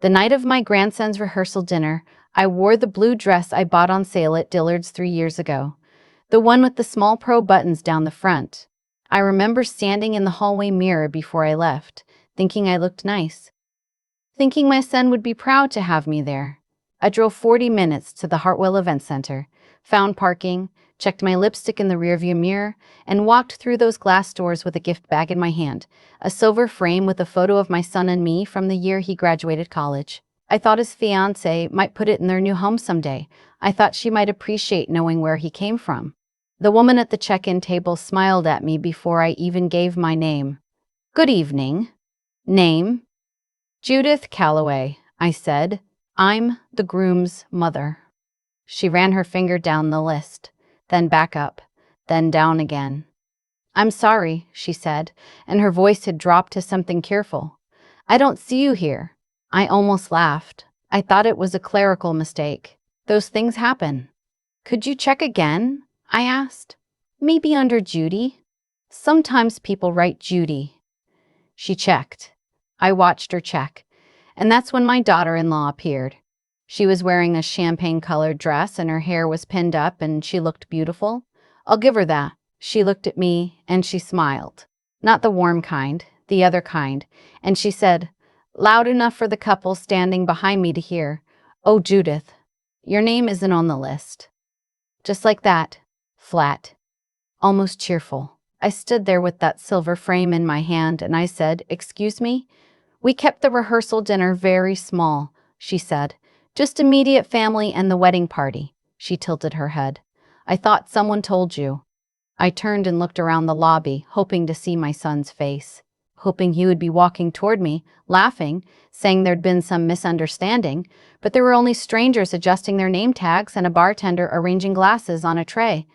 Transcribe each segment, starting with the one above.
The night of my grandson's rehearsal dinner, I wore the blue dress I bought on sale at Dillard's 3 years ago. The one with the small pearl buttons down the front. I remember standing in the hallway mirror before I left, thinking I looked nice. Thinking my son would be proud to have me there. I drove 40 minutes to the Hartwell Event Center, found parking, checked my lipstick in the rearview mirror, and walked through those glass doors with a gift bag in my hand, a silver frame with a photo of my son and me from the year he graduated college. I thought his fiancée might put it in their new home someday. I thought she might appreciate knowing where he came from. The woman at the check-in table smiled at me before I even gave my name. "Good evening." "Name?" "Judith Calloway," I said. "I'm the groom's mother." She ran her finger down the list, then back up, then down again. "I'm sorry," she said, and her voice had dropped to something careful. "I don't see you here." I almost laughed. I thought it was a clerical mistake. Those things happen. "Could you check again?" I asked. "Maybe under Judy?" "Sometimes people write Judy." She checked. I watched her check, and that's when my daughter-in-law appeared. She was wearing a champagne-colored dress and her hair was pinned up and she looked beautiful. I'll give her that. She looked at me and she smiled. Not the warm kind, the other kind, and she said, loud enough for the couple standing behind me to hear, "Oh, Judith, your name isn't on the list." Just like that, flat, almost cheerful. I stood there with that silver frame in my hand and I said, "Excuse me?" "We kept the rehearsal dinner very small," she said. "Just immediate family and the wedding party." She tilted her head. "I thought someone told you." I turned and looked around the lobby, hoping to see my son's face, hoping he would be walking toward me, laughing, saying there'd been some misunderstanding, but there were only strangers adjusting their name tags and a bartender arranging glasses on a tray.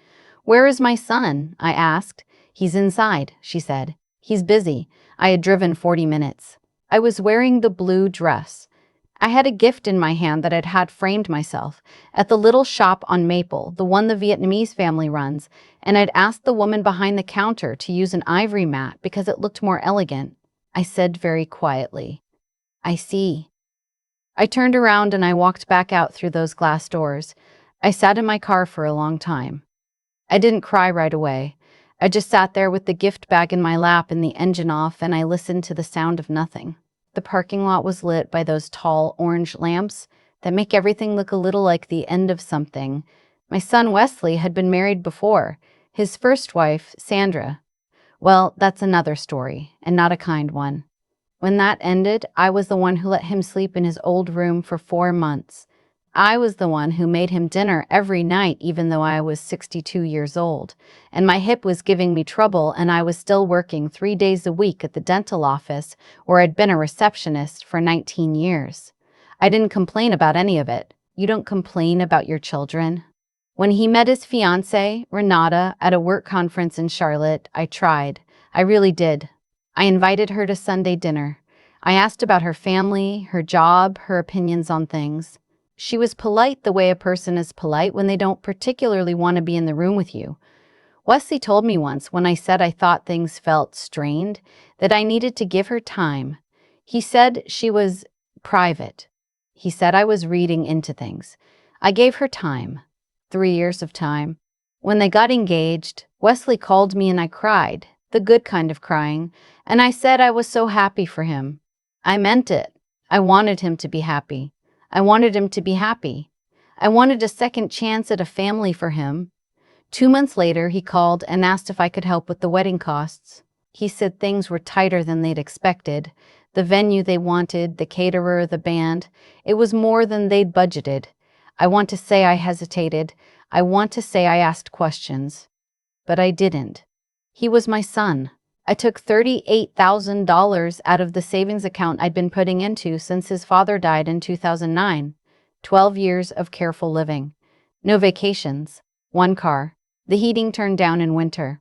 "Where is my son?" I asked. "He's inside," she said. "He's busy." I had driven 40 minutes. I was wearing the blue dress. I had a gift in my hand that I'd had framed myself at the little shop on Maple, the one the Vietnamese family runs, and I'd asked the woman behind the counter to use an ivory mat because it looked more elegant. I said very quietly, "I see." I turned around and I walked back out through those glass doors. I sat in my car for a long time. I didn't cry right away. I just sat there with the gift bag in my lap and the engine off, and I listened to the sound of nothing. The parking lot was lit by those tall orange lamps that make everything look a little like the end of something. My son Wesley had been married before. His first wife, Sandra. Well, that's another story, and not a kind one. When that ended, I was the one who let him sleep in his old room for 4 months. I was the one who made him dinner every night even though I was 62 years old, and my hip was giving me trouble and I was still working 3 days a week at the dental office where I'd been a receptionist for 19 years. I didn't complain about any of it. You don't complain about your children. When he met his fiancée, Renata, at a work conference in Charlotte, I tried. I really did. I invited her to Sunday dinner. I asked about her family, her job, her opinions on things. She was polite the way a person is polite when they don't particularly want to be in the room with you. Wesley told me once when I said I thought things felt strained that I needed to give her time. He said she was private. He said I was reading into things. I gave her time. 3 years of time. When they got engaged, Wesley called me and I cried, the good kind of crying, and I said I was so happy for him. I meant it. I wanted him to be happy. I wanted him to be happy. I wanted a second chance at a family for him. 2 months later, he called and asked if I could help with the wedding costs. He said things were tighter than they'd expected. The venue they wanted, the caterer, the band. It was more than they'd budgeted. I want to say I hesitated. I want to say I asked questions. But I didn't. He was my son. I took $38,000 out of the savings account I'd been putting into since his father died in 2009. 12 years of careful living. No vacations. 1 car. The heating turned down in winter.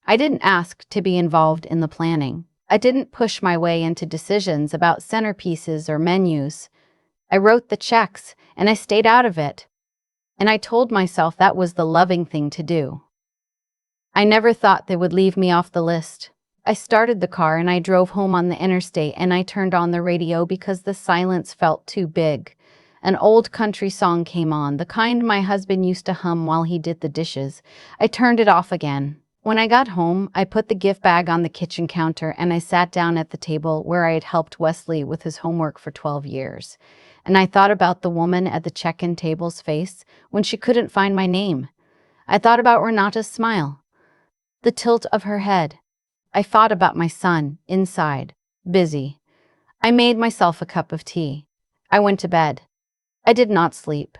I didn't ask to be involved in the planning. I didn't push my way into decisions about centerpieces or menus. I wrote the checks, and I stayed out of it. And I told myself that was the loving thing to do. I never thought they would leave me off the list. I started the car and I drove home on the interstate and I turned on the radio because the silence felt too big. An old country song came on, the kind my husband used to hum while he did the dishes. I turned it off again. When I got home, I put the gift bag on the kitchen counter and I sat down at the table where I had helped Wesley with his homework for 12 years. And I thought about the woman at the check-in table's face when she couldn't find my name. I thought about Renata's smile, the tilt of her head. I thought about my son, inside, busy. I made myself a cup of tea. I went to bed. I did not sleep.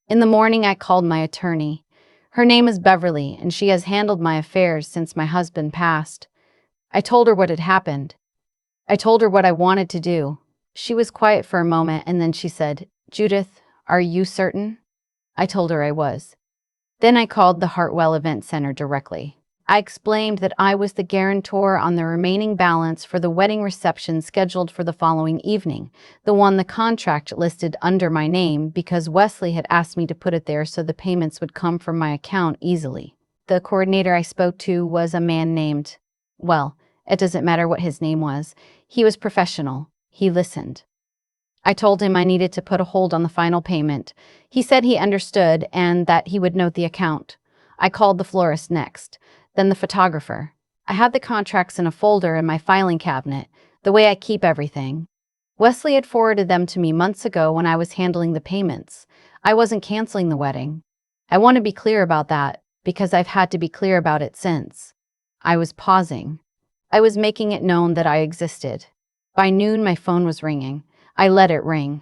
In the morning, I called my attorney. Her name is Beverly, and she has handled my affairs since my husband passed. I told her what had happened. I told her what I wanted to do. She was quiet for a moment, and then she said, "Judith, are you certain?" I told her I was. Then I called the Hartwell Event Center directly. I explained that I was the guarantor on the remaining balance for the wedding reception scheduled for the following evening, the one the contract listed under my name because Wesley had asked me to put it there so the payments would come from my account easily. The coordinator I spoke to was a man named, well, it doesn't matter what his name was. He was professional. He listened. I told him I needed to put a hold on the final payment. He said he understood and that he would note the account. I called the florist next, then the photographer. I had the contracts in a folder in my filing cabinet, the way I keep everything. Wesley had forwarded them to me months ago when I was handling the payments. I wasn't canceling the wedding. I want to be clear about that, because I've had to be clear about it since. I was pausing. I was making it known that I existed. By noon, my phone was ringing. I let it ring.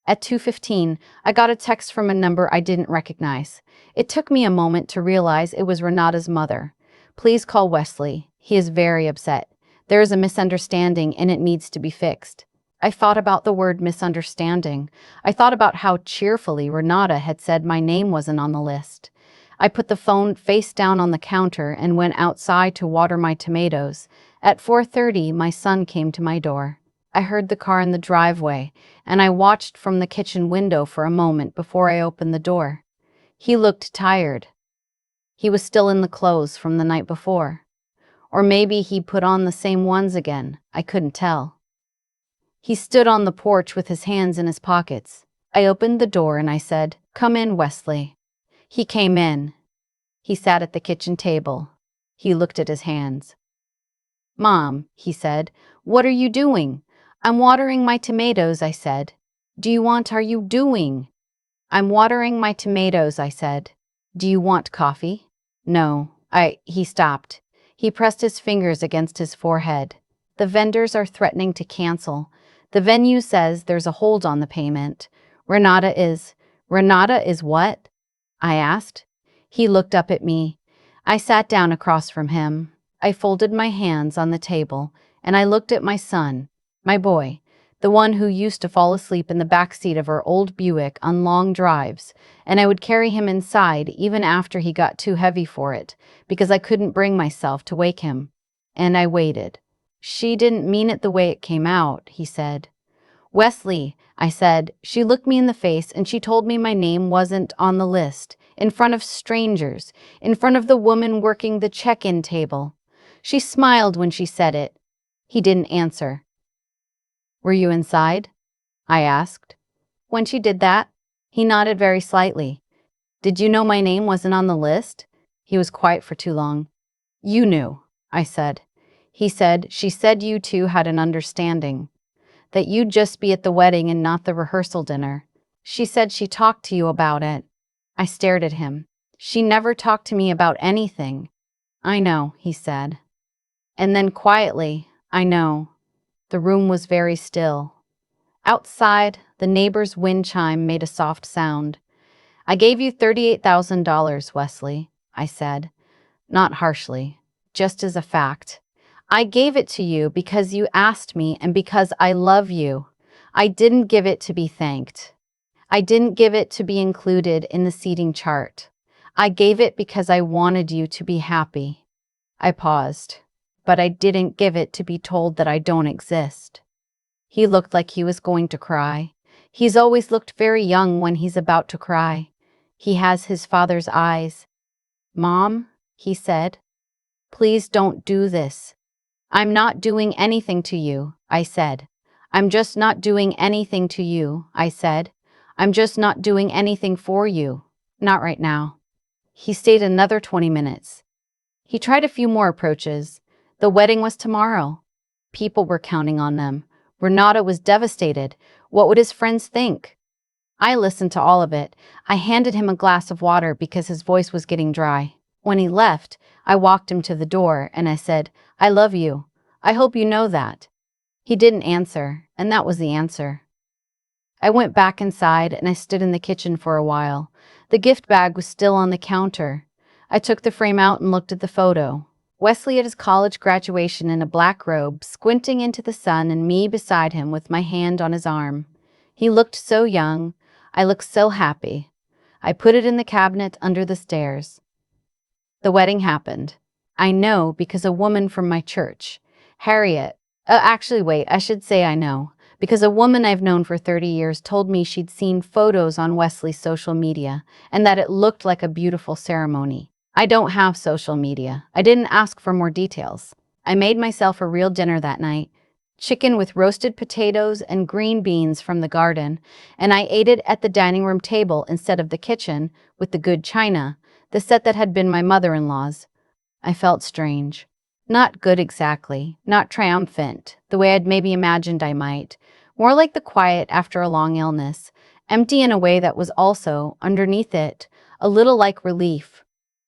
At 2:15, I got a text from a number I didn't recognize. It took me a moment to realize it was Renata's mother. "Please call Wesley. He is very upset. There is a misunderstanding and it needs to be fixed." I thought about the word misunderstanding. I thought about how cheerfully Renata had said my name wasn't on the list. I put the phone face down on the counter and went outside to water my tomatoes. At 4:30, my son came to my door. I heard the car in the driveway, and I watched from the kitchen window for a moment before I opened the door. He looked tired. He was still in the clothes from the night before. Or maybe he put on the same ones again. I couldn't tell. He stood on the porch with his hands in his pockets. I opened the door and I said, "Come in, Wesley." He came in. He sat at the kitchen table. He looked at his hands. "Mom," he said, "what are you doing?" "I'm watering my tomatoes," I said. Are you doing? "I'm watering my tomatoes," I said. "Do you want coffee?" "No, He stopped. He pressed his fingers against his forehead. "The vendors are threatening to cancel. The venue says there's a hold on the payment. Renata is what?" I asked. He looked up at me. I sat down across from him. I folded my hands on the table, and I looked at my son, my boy, the one who used to fall asleep in the back seat of our old Buick on long drives, and I would carry him inside even after he got too heavy for it, because I couldn't bring myself to wake him. And I waited. "She didn't mean it the way it came out," he said. "Wesley," I said. "She looked me in the face and she told me my name wasn't on the list, in front of strangers, in front of the woman working the check-in table. She smiled when she said it." He didn't answer. "Were you inside?" I asked. "When she did that?" He nodded very slightly. "Did you know my name wasn't on the list?" He was quiet for too long. "You knew," I said. He said, "She said you two had an understanding, that you'd just be at the wedding and not the rehearsal dinner. She said she talked to you about it." I stared at him. "She never talked to me about anything." "I know," he said. And then quietly, "I know." The room was very still. Outside, the neighbor's wind chime made a soft sound. "I gave you $38,000, Wesley," I said. Not harshly, just as a fact. "I gave it to you because you asked me and because I love you. I didn't give it to be thanked. I didn't give it to be included in the seating chart. I gave it because I wanted you to be happy." I paused. "But I didn't give it to be told that I don't exist." He looked like he was going to cry. He's always looked very young when he's about to cry. He has his father's eyes. "Mom," he said, "please don't do this." I'm not doing anything to you, I said. I'm just not doing anything to you, I said. I'm just not doing anything for you. Not right now. He stayed another 20 minutes. He tried a few more approaches. The wedding was tomorrow. People were counting on them. Renata was devastated. What would his friends think? I listened to all of it. I handed him a glass of water because his voice was getting dry. When he left, I walked him to the door and I said, I love you. I hope you know that. He didn't answer, and that was the answer. I went back inside and I stood in the kitchen for a while. The gift bag was still on the counter. I took the frame out and looked at the photo. Wesley at his college graduation in a black robe, squinting into the sun, and me beside him with my hand on his arm. He looked so young. I looked so happy. I put it in the cabinet under the stairs. The wedding happened. I know because a woman from my church, Harriet, I should say I know, because a woman I've known for 30 years told me she'd seen photos on Wesley's social media and that it looked like a beautiful ceremony. I don't have social media. I didn't ask for more details. I made myself a real dinner that night. Chicken with roasted potatoes and green beans from the garden, and I ate it at the dining room table instead of the kitchen with the good china, the set that had been my mother-in-law's. I felt strange. Not good exactly, not triumphant, the way I'd maybe imagined I might. More like the quiet after a long illness, empty in a way that was also, underneath it, a little like relief.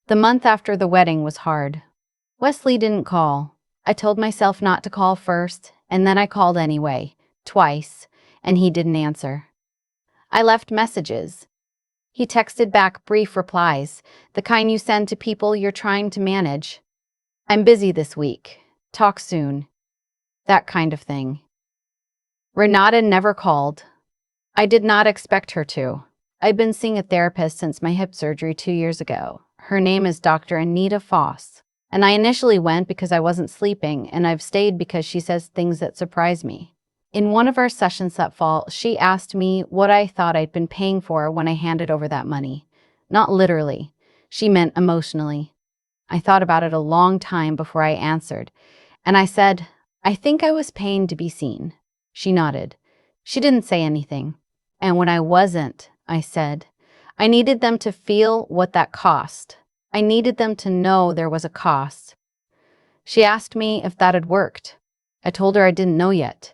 The month after the wedding was hard. Wesley didn't call. I told myself not to call first, and then I called anyway, twice, and he didn't answer. I left messages. He texted back brief replies, the kind you send to people you're trying to manage. I'm busy this week. Talk soon. That kind of thing. Renata never called. I did not expect her to. I've been seeing a therapist since my hip surgery 2 years ago. Her name is Dr. Anita Foss. And I initially went because I wasn't sleeping, and I've stayed because she says things that surprise me. In one of our sessions that fall, she asked me what I thought I'd been paying for when I handed over that money. Not literally. She meant emotionally. I thought about it a long time before I answered, and I said, I think I was paying to be seen. She nodded. She didn't say anything. And when I wasn't, I said, I needed them to feel what that cost. I needed them to know there was a cost. She asked me if that had worked. I told her I didn't know yet.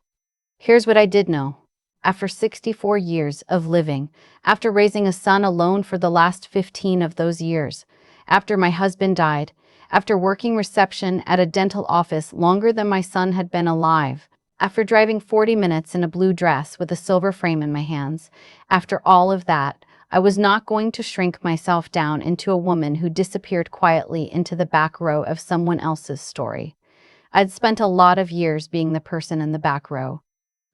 Here's what I did know. After 64 years of living, after raising a son alone for the last 15 of those years, after my husband died, after working reception at a dental office longer than my son had been alive, after driving 40 minutes in a blue dress with a silver frame in my hands, after all of that, I was not going to shrink myself down into a woman who disappeared quietly into the back row of someone else's story. I'd spent a lot of years being the person in the back row,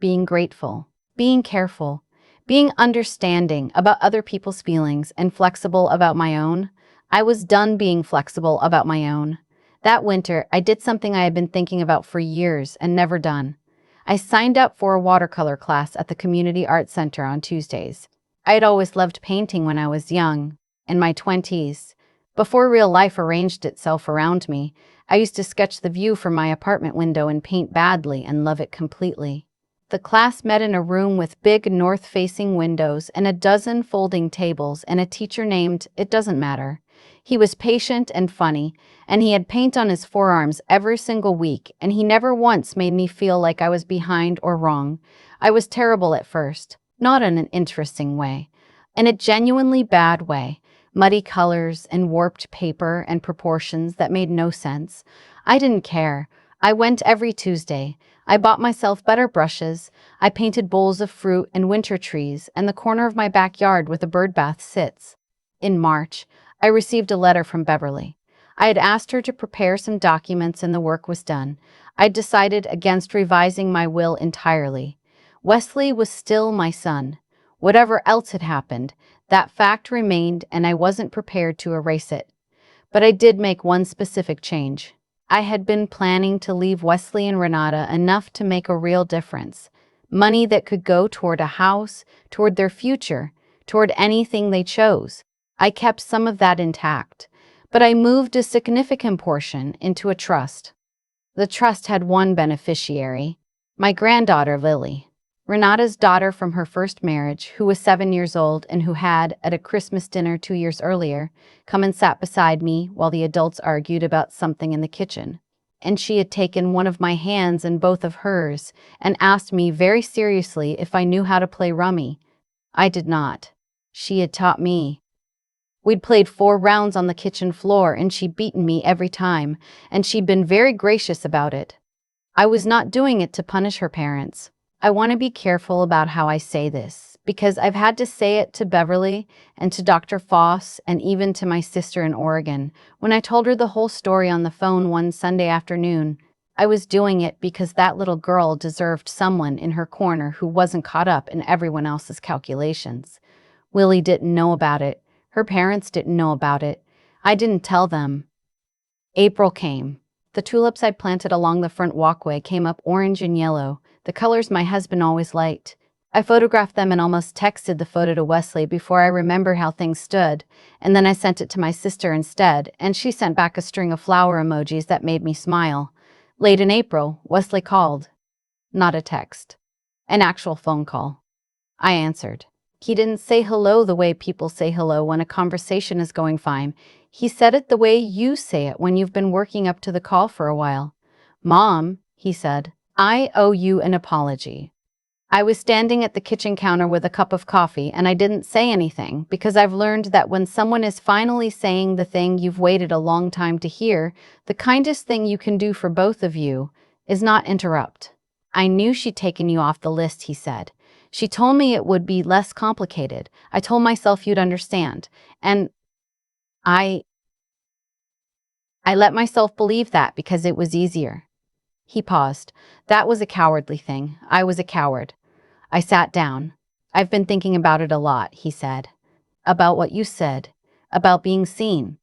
being grateful, being careful, being understanding about other people's feelings and flexible about my own. I was done being flexible about my own. That winter, I did something I had been thinking about for years and never done. I signed up for a watercolor class at the Community Arts Center on Tuesdays. I had always loved painting when I was young, in my 20s. Before real life arranged itself around me, I used to sketch the view from my apartment window and paint badly and love it completely. The class met in a room with big north-facing windows and a dozen folding tables and a teacher named, it doesn't matter. He was patient and funny, and he had paint on his forearms every single week, and he never once made me feel like I was behind or wrong. I was terrible at first. Not in an interesting way, in a genuinely bad way. Muddy colors and warped paper and proportions that made no sense. I didn't care. I went every Tuesday. I bought myself better brushes. I painted bowls of fruit and winter trees and the corner of my backyard where the bird bath sits. In March, I received a letter from Beverly. I had asked her to prepare some documents and the work was done. I'd decided against revising my will entirely. Wesley was still my son. Whatever else had happened, that fact remained and I wasn't prepared to erase it. But I did make one specific change. I had been planning to leave Wesley and Renata enough to make a real difference. Money that could go toward a house, toward their future, toward anything they chose. I kept some of that intact, but I moved a significant portion into a trust. The trust had one beneficiary, my granddaughter Lily, Renata's daughter from her first marriage, who was 7 years old and who had, at a Christmas dinner 2 years earlier, come and sat beside me while the adults argued about something in the kitchen. And she had taken one of my hands in both of hers and asked me very seriously if I knew how to play rummy. I did not. She had taught me. We'd played 4 rounds on the kitchen floor and she'd beaten me every time, and she'd been very gracious about it. I was not doing it to punish her parents. I want to be careful about how I say this, because I've had to say it to Beverly and to Dr. Foss and even to my sister in Oregon. When I told her the whole story on the phone one Sunday afternoon, I was doing it because that little girl deserved someone in her corner who wasn't caught up in everyone else's calculations. Lily didn't know about it. Her parents didn't know about it. I didn't tell them. April came. The tulips I planted along the front walkway came up orange and yellow, the colors my husband always liked. I photographed them and almost texted the photo to Wesley before I remember how things stood, and then I sent it to my sister instead, and she sent back a string of flower emojis that made me smile. Late in April, Wesley called. Not a text. An actual phone call. I answered. He didn't say hello the way people say hello when a conversation is going fine. He said it the way you say it when you've been working up to the call for a while. Mom, he said, I owe you an apology. I was standing at the kitchen counter with a cup of coffee and I didn't say anything because I've learned that when someone is finally saying the thing you've waited a long time to hear, the kindest thing you can do for both of you is not interrupt. I knew she'd taken you off the list, he said. She told me it would be less complicated. I told myself you'd understand. And I let myself believe that because it was easier. He paused. That was a cowardly thing. I was a coward. I sat down. I've been thinking about it a lot, he said. About what you said. About being seen.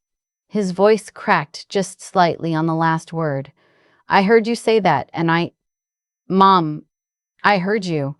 His voice cracked just slightly on the last word. I heard you say that, and Mom, I heard you.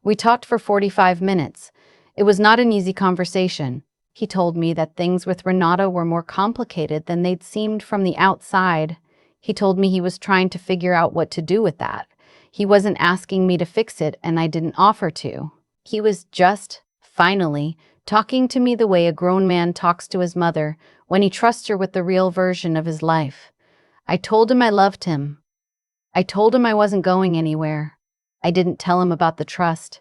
We talked for 45 minutes. It was not an easy conversation. He told me that things with Renata were more complicated than they'd seemed from the outside. He told me he was trying to figure out what to do with that. He wasn't asking me to fix it, and I didn't offer to. He was just, finally, talking to me the way a grown man talks to his mother when he trusts her with the real version of his life. I told him I loved him. I told him I wasn't going anywhere. I didn't tell him about the trust.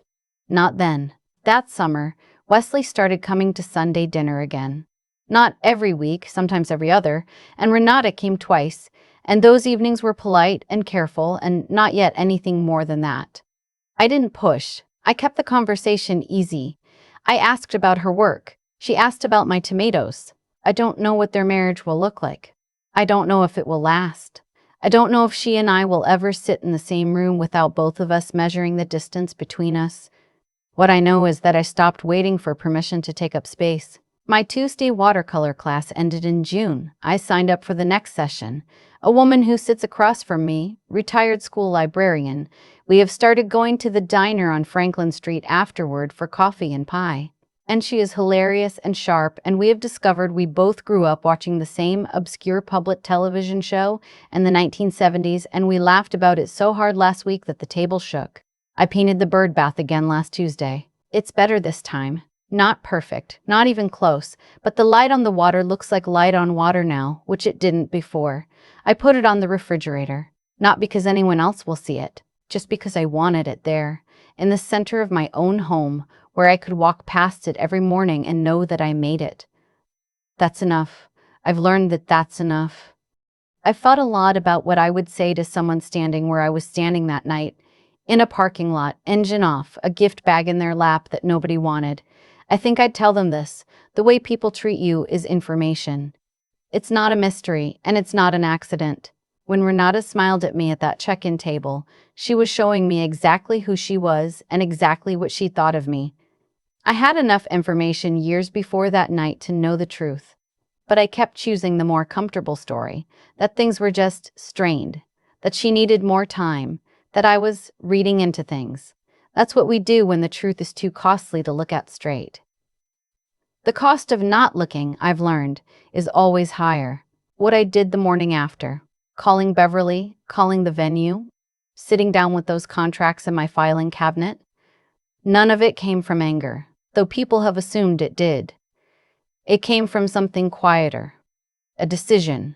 Not then. That summer, Wesley started coming to Sunday dinner again. Not every week, sometimes every other, and Renata came twice, and those evenings were polite and careful and not yet anything more than that. I didn't push. I kept the conversation easy. I asked about her work. She asked about my tomatoes. I don't know what their marriage will look like. I don't know if it will last. I don't know if she and I will ever sit in the same room without both of us measuring the distance between us. What I know is that I stopped waiting for permission to take up space. My Tuesday watercolor class ended in June. I signed up for the next session. A woman who sits across from me, retired school librarian. We have started going to the diner on Franklin Street afterward for coffee and pie. And she is hilarious and sharp, and we have discovered we both grew up watching the same obscure public television show in the 1970s, and we laughed about it so hard last week that the table shook. I painted the bird bath again last Tuesday. It's better this time. Not perfect, not even close, but the light on the water looks like light on water now, which it didn't before. I put it on the refrigerator, not because anyone else will see it, just because I wanted it there, in the center of my own home, where I could walk past it every morning and know that I made it. That's enough. I've learned that that's enough. I've thought a lot about what I would say to someone standing where I was standing that night, in a parking lot, engine off, a gift bag in their lap that nobody wanted. I think I'd tell them this: the way people treat you is information. It's not a mystery, and it's not an accident. When Renata smiled at me at that check-in table, she was showing me exactly who she was and exactly what she thought of me. I had enough information years before that night to know the truth, but I kept choosing the more comfortable story, that things were just strained, that she needed more time, that I was reading into things. That's what we do when the truth is too costly to look at straight. The cost of not looking, I've learned, is always higher. What I did the morning after. calling Beverly, calling the venue, sitting down with those contracts in my filing cabinet. None of it came from anger, though people have assumed it did. It came from something quieter, a decision.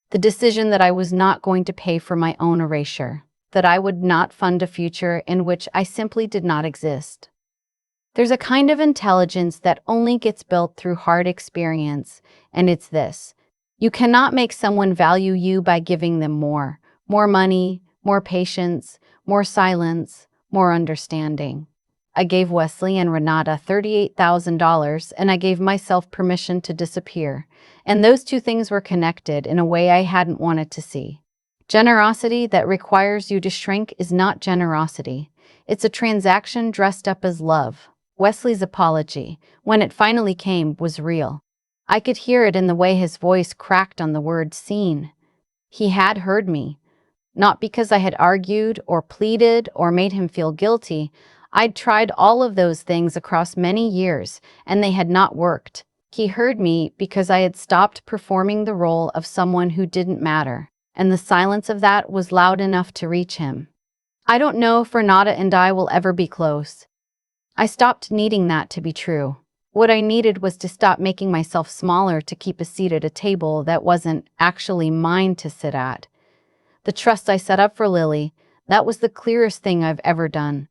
The decision that I was not going to pay for my own erasure, that I would not fund a future in which I simply did not exist. There's a kind of intelligence that only gets built through hard experience, and it's this. You cannot make someone value you by giving them more money, more patience, more silence, more understanding. I gave Wesley and Renata $38,000, and I gave myself permission to disappear, and those two things were connected in a way I hadn't wanted to see. Generosity that requires you to shrink is not generosity. It's a transaction dressed up as love. Wesley's apology, when it finally came, was real. I could hear it in the way his voice cracked on the word seen. He had heard me. Not because I had argued or pleaded or made him feel guilty. I'd tried all of those things across many years, and they had not worked. He heard me because I had stopped performing the role of someone who didn't matter, and the silence of that was loud enough to reach him. I don't know if Renata and I will ever be close. I stopped needing that to be true. What I needed was to stop making myself smaller to keep a seat at a table that wasn't actually mine to sit at. The trust I set up for Lily, that was the clearest thing I've ever done.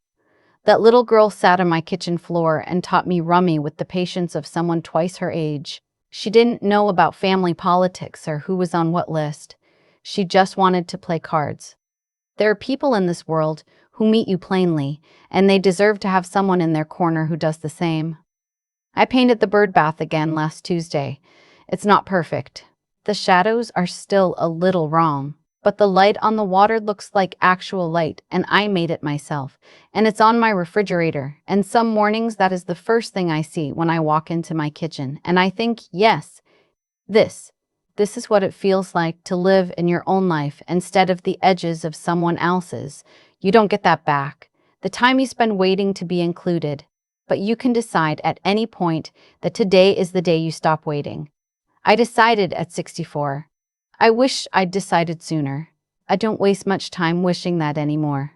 That little girl sat on my kitchen floor and taught me rummy with the patience of someone twice her age. She didn't know about family politics or who was on what list. She just wanted to play cards. There are people in this world who meet you plainly, and they deserve to have someone in their corner who does the same. I painted the bird bath again last Tuesday. It's not perfect. The shadows are still a little wrong, but the light on the water looks like actual light, and I made it myself. And it's on my refrigerator, and some mornings that is the first thing I see when I walk into my kitchen, and I think, yes, this is what it feels like to live in your own life instead of the edges of someone else's. You don't get that back. The time you spend waiting to be included. But you can decide at any point that today is the day you stop waiting. I decided at 64. I wish I'd decided sooner. I don't waste much time wishing that anymore.